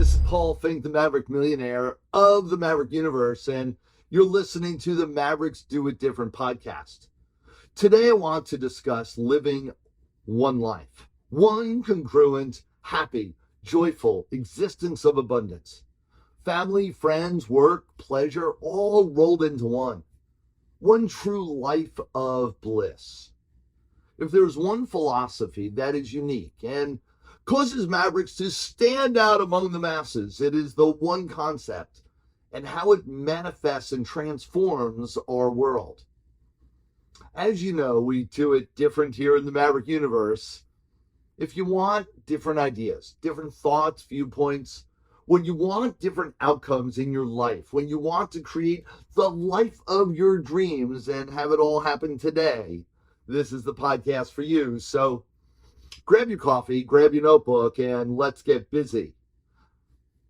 This is Finck, the Maverick millionaire of the Maverick Universe, and you're listening to the Mavericks Do It Different podcast. Today, I want to discuss living one life, one congruent, happy, joyful existence of abundance. Family, friends, work, pleasure, all rolled into one. One true life of bliss. If there's one philosophy that is unique and causes Mavericks to stand out among the masses, it is the one concept and how it manifests and transforms our world. As you know, we do it different here in the Maverick Universe. If you want different ideas, different thoughts, viewpoints, when you want different outcomes in your life, when you want to create the life of your dreams and have it all happen today, this is the podcast for you. So grab your coffee, grab your notebook, and let's get busy.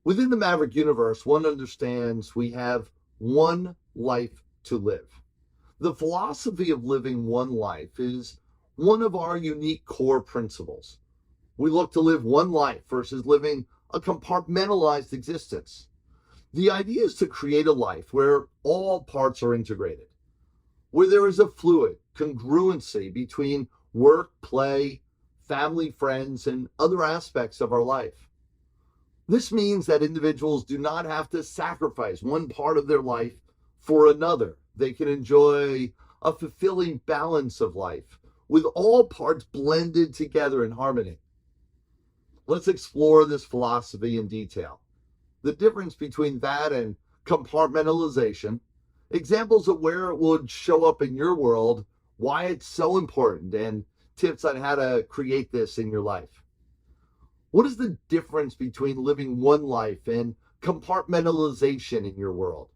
Within the Maverick Universe, one understands we have one life to live. The philosophy of living one life is one of our unique core principles. We look to live one life versus living a compartmentalized existence. The idea is to create a life where all parts are integrated, where there is a fluid congruency between work, play, family, friends, and other aspects of our life. This means that individuals do not have to sacrifice one part of their life for another. They can enjoy a fulfilling balance of life with all parts blended together in harmony. Let's explore this philosophy in detail. The difference between that and compartmentalization, examples of where it would show up in your world, why it's so important, and tips on how to create this in your life. What is the difference between living one life and compartmentalization in your world?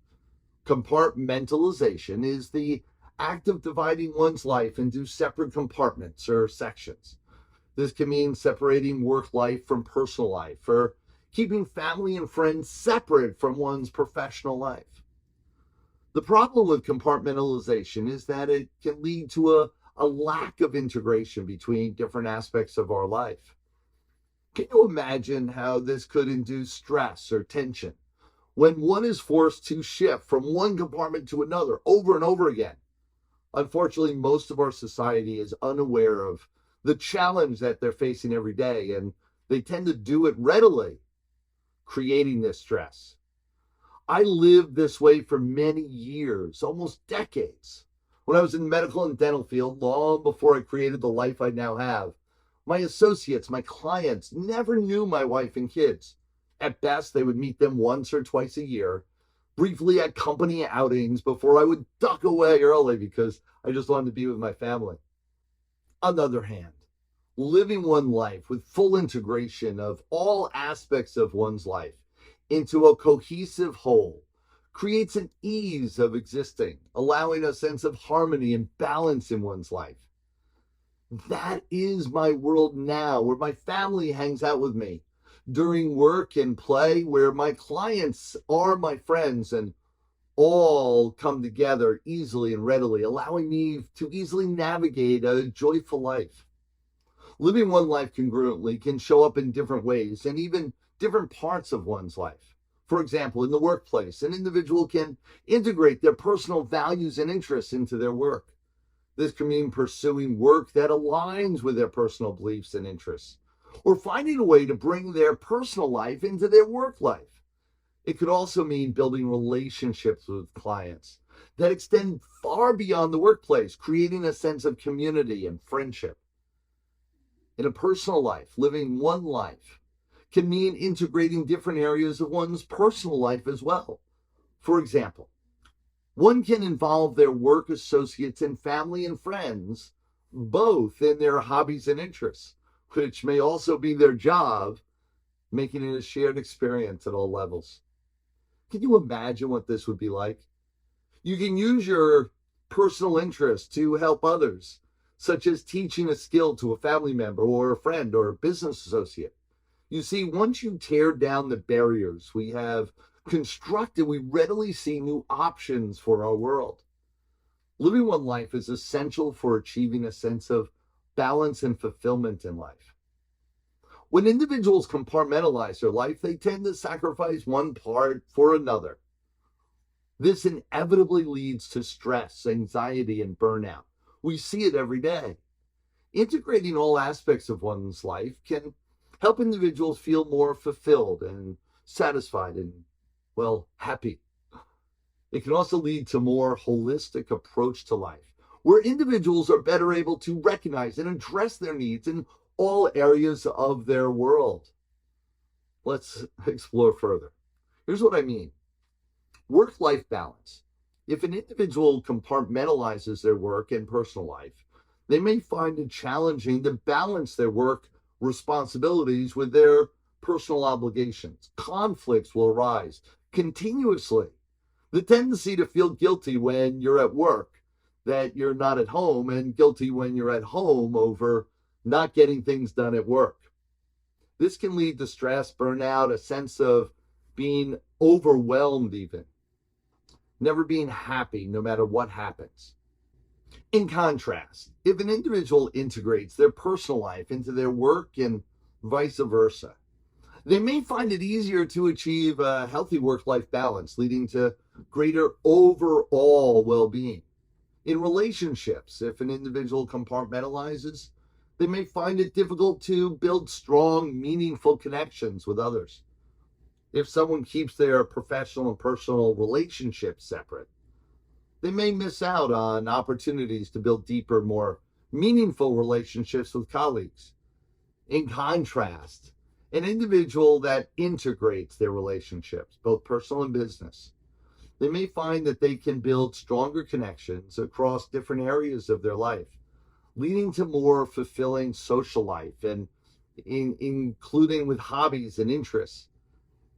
Compartmentalization is the act of dividing one's life into separate compartments or sections. This can mean separating work life from personal life, or keeping family and friends separate from one's professional life. The problem with compartmentalization is that it can lead to a lack of integration between different aspects of our life. Can you imagine how this could induce stress or tension when one is forced to shift from one compartment to another over and over again? Unfortunately, most of our society is unaware of the challenge that they're facing every day, and they tend to do it readily, creating this stress. I lived this way for many years, almost decades. When I was in the medical and dental field, long before I created the life I now have, my associates, my clients, never knew my wife and kids. At best, they would meet them once or twice a year, briefly at company outings before I would duck away early because I just wanted to be with my family. On the other hand, living one life with full integration of all aspects of one's life into a cohesive whole creates an ease of existing, allowing a sense of harmony and balance in one's life. That is my world now, where my family hangs out with me during work and play, where my clients are my friends, and all come together easily and readily, allowing me to easily navigate a joyful life. Living one life congruently can show up in different ways and even different parts of one's life. For example, in the workplace, an individual can integrate their personal values and interests into their work. This can mean pursuing work that aligns with their personal beliefs and interests, or finding a way to bring their personal life into their work life. It could also mean building relationships with clients that extend far beyond the workplace, creating a sense of community and friendship. In a personal life, living one life can mean integrating different areas of one's personal life as well. For example, one can involve their work associates and family and friends, both in their hobbies and interests, which may also be their job, making it a shared experience at all levels. Can you imagine what this would be like? You can use your personal interests to help others, such as teaching a skill to a family member or a friend or a business associate. You see, once you tear down the barriers we have constructed, we readily see new options for our world. Living one life is essential for achieving a sense of balance and fulfillment in life. When individuals compartmentalize their life, they tend to sacrifice one part for another. This inevitably leads to stress, anxiety, and burnout. We see it every day. Integrating all aspects of one's life can help individuals feel more fulfilled and satisfied and, well, happy. It can also lead to a more holistic approach to life, where individuals are better able to recognize and address their needs in all areas of their world. Let's explore further. Here's what I mean. Work-life balance. If an individual compartmentalizes their work and personal life, they may find it challenging to balance their work responsibilities with their personal obligations. Conflicts will arise continuously. The tendency to feel guilty when you're at work that you're not at home, and guilty when you're at home over not getting things done at work. This can lead to stress, burnout, a sense of being overwhelmed even, never being happy no matter what happens. In contrast, if an individual integrates their personal life into their work and vice versa, they may find it easier to achieve a healthy work-life balance, leading to greater overall well-being. In relationships, if an individual compartmentalizes, they may find it difficult to build strong, meaningful connections with others. If someone keeps their professional and personal relationships separate, they may miss out on opportunities to build deeper, more meaningful relationships with colleagues. In contrast, an individual that integrates their relationships, both personal and business, they may find that they can build stronger connections across different areas of their life, leading to more fulfilling social life and including with hobbies and interests.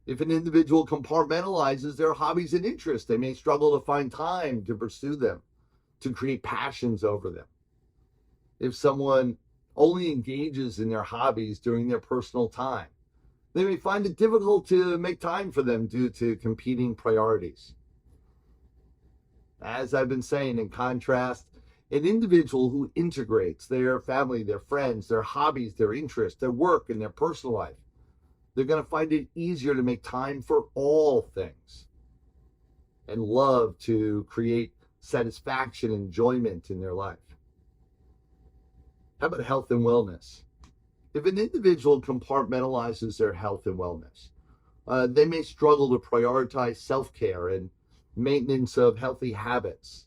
If an individual compartmentalizes their hobbies and interests, they may struggle to find time to pursue them, to create passions over them. If someone only engages in their hobbies during their personal time, they may find it difficult to make time for them due to competing priorities. As I've been saying, in contrast, an individual who integrates their family, their friends, their hobbies, their interests, their work, and their personal life, they're going to find it easier to make time for all things and love to create satisfaction, enjoyment in their life. How about health and wellness? If an individual compartmentalizes their health and wellness, they may struggle to prioritize self-care and maintenance of healthy habits.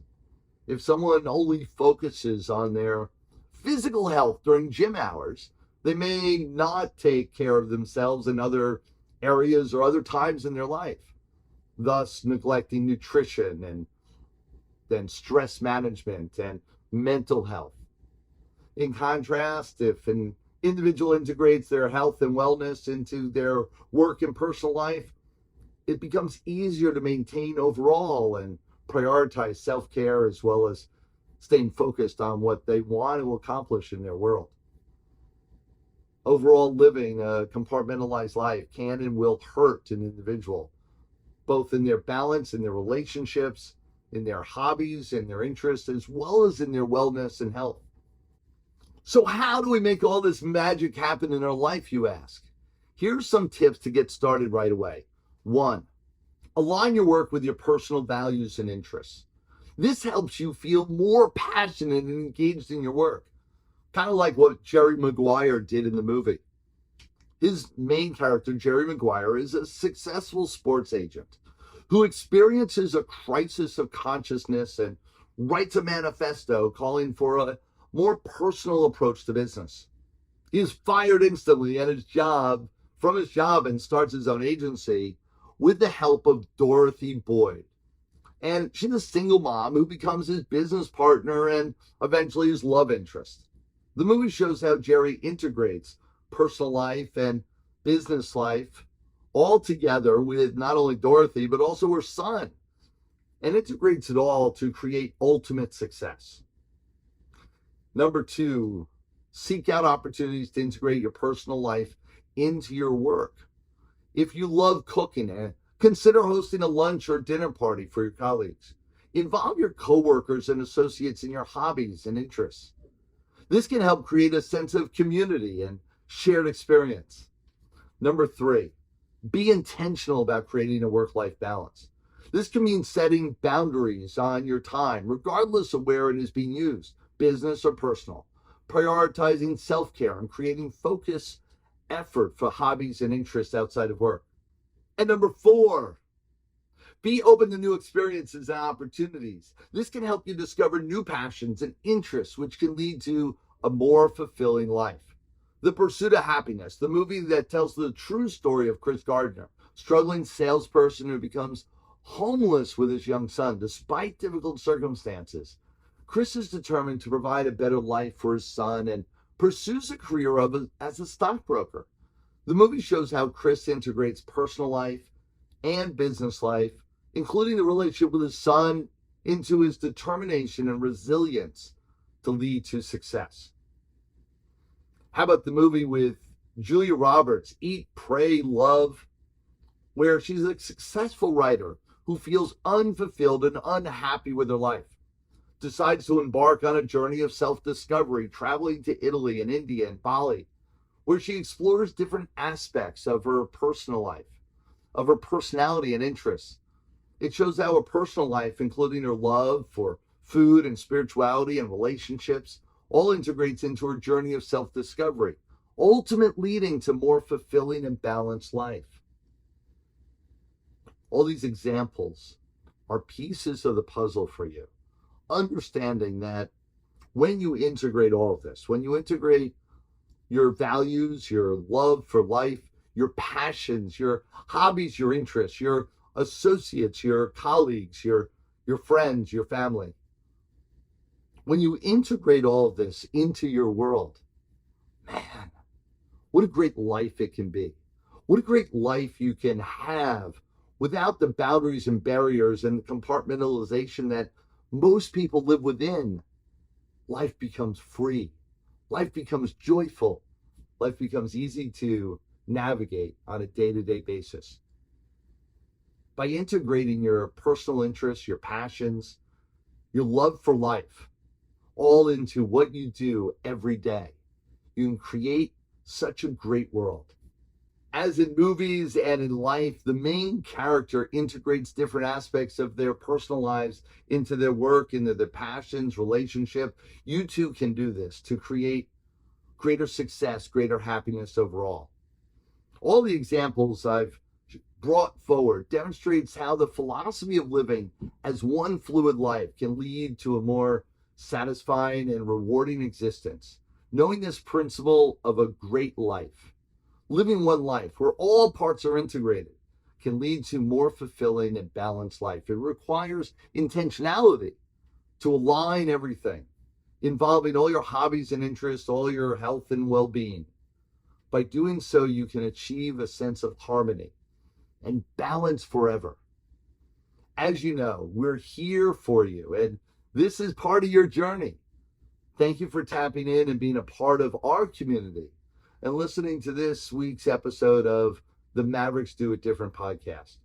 If someone only focuses on their physical health during gym hours, they may not take care of themselves in other areas or other times in their life, thus neglecting nutrition and then stress management and mental health. In contrast, if an individual integrates their health and wellness into their work and personal life, it becomes easier to maintain overall and prioritize self-care as well as staying focused on what they want to accomplish in their world. Overall, living a compartmentalized life can and will hurt an individual, both in their balance, in their relationships, in their hobbies, in their interests, as well as in their wellness and health. So how do we make all this magic happen in our life, you ask? Here's some tips to get started right away. 1, align your work with your personal values and interests. This helps you feel more passionate and engaged in your work, kind of like what Jerry Maguire did in the movie. His main character, Jerry Maguire, is a successful sports agent who experiences a crisis of consciousness and writes a manifesto calling for a more personal approach to business. He is fired instantly from his job and starts his own agency with the help of Dorothy Boyd. And she's a single mom who becomes his business partner and eventually his love interest. The movie shows how Jerry integrates personal life and business life all together with not only Dorothy, but also her son, and integrates it all to create ultimate success. Number 2, seek out opportunities to integrate your personal life into your work. If you love cooking, consider hosting a lunch or dinner party for your colleagues. Involve your coworkers and associates in your hobbies and interests. This can help create a sense of community and shared experience. Number 3, be intentional about creating a work-life balance. This can mean setting boundaries on your time, regardless of where it is being used, business or personal, prioritizing self-care and creating focus effort for hobbies and interests outside of work. And number 4, be open to new experiences and opportunities. This can help you discover new passions and interests, which can lead to a more fulfilling life. The Pursuit of Happiness, the movie that tells the true story of Chris Gardner, struggling salesperson who becomes homeless with his young son despite difficult circumstances. Chris is determined to provide a better life for his son and pursues a career as a stockbroker. The movie shows how Chris integrates personal life and business life, including the relationship with his son, into his determination and resilience to lead to success. How about the movie with Julia Roberts, Eat, Pray, Love, where she's a successful writer who feels unfulfilled and unhappy with her life, decides to embark on a journey of self-discovery, traveling to Italy and India and Bali, where she explores different aspects of her personal life, of her personality and interests. It shows how her personal life, including her love for food and spirituality and relationships, all integrates into her journey of self-discovery, ultimately leading to more fulfilling and balanced life. All these examples are pieces of the puzzle for you, understanding that when you integrate all of this, when you integrate your values, your love for life, your passions, your hobbies, your interests, your associates, your colleagues, your friends, your family, when you integrate all of this into your world, man, what a great life it can be. What a great life you can have without the boundaries and barriers and the compartmentalization that most people live within. Life becomes free. Life becomes joyful. Life becomes easy to navigate on a day-to-day basis. By integrating your personal interests, your passions, your love for life, all into what you do every day, you can create such a great world. As in movies and in life, the main character integrates different aspects of their personal lives into their work, into their passions, relationship. You too can do this to create greater success, greater happiness overall. All the examples I've brought forward demonstrates how the philosophy of living as one fluid life can lead to a more satisfying and rewarding existence. Knowing this principle of a great life, living one life where all parts are integrated, can lead to more fulfilling and balanced life. It requires intentionality to align everything, involving all your hobbies and interests, all your health and well-being. By doing so, you can achieve a sense of harmony and balance forever. As you know, we're here for you, and this is part of your journey. Thank you for tapping in and being a part of our community and listening to this week's episode of the Mavericks Do It Different podcast.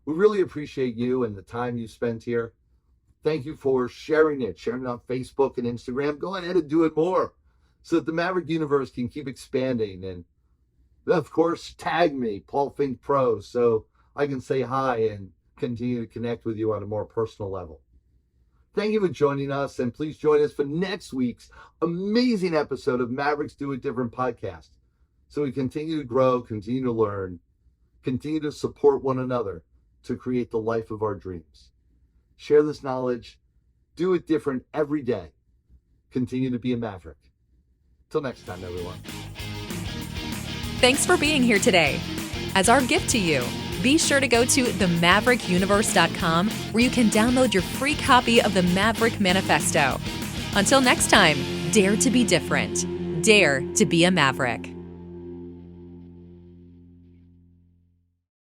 We really appreciate you and the time you spent here. Thank you for sharing it on Facebook and Instagram. Go ahead and do it more so that the Maverick Universe can keep expanding. And of course, tag me, Paul Finck Pro, so I can say hi and continue to connect with you on a more personal level. Thank you for joining us, and please join us for next week's amazing episode of Mavericks Do It Different podcast. So we continue to grow, continue to learn, continue to support one another to create the life of our dreams. Share this knowledge, do it different every day. Continue to be a maverick. Till next time, everyone. Thanks for being here today. As our gift to you, be sure to go to themaverickuniverse.com where you can download your free copy of the Maverick Manifesto. Until next time, dare to be different. Dare to be a maverick.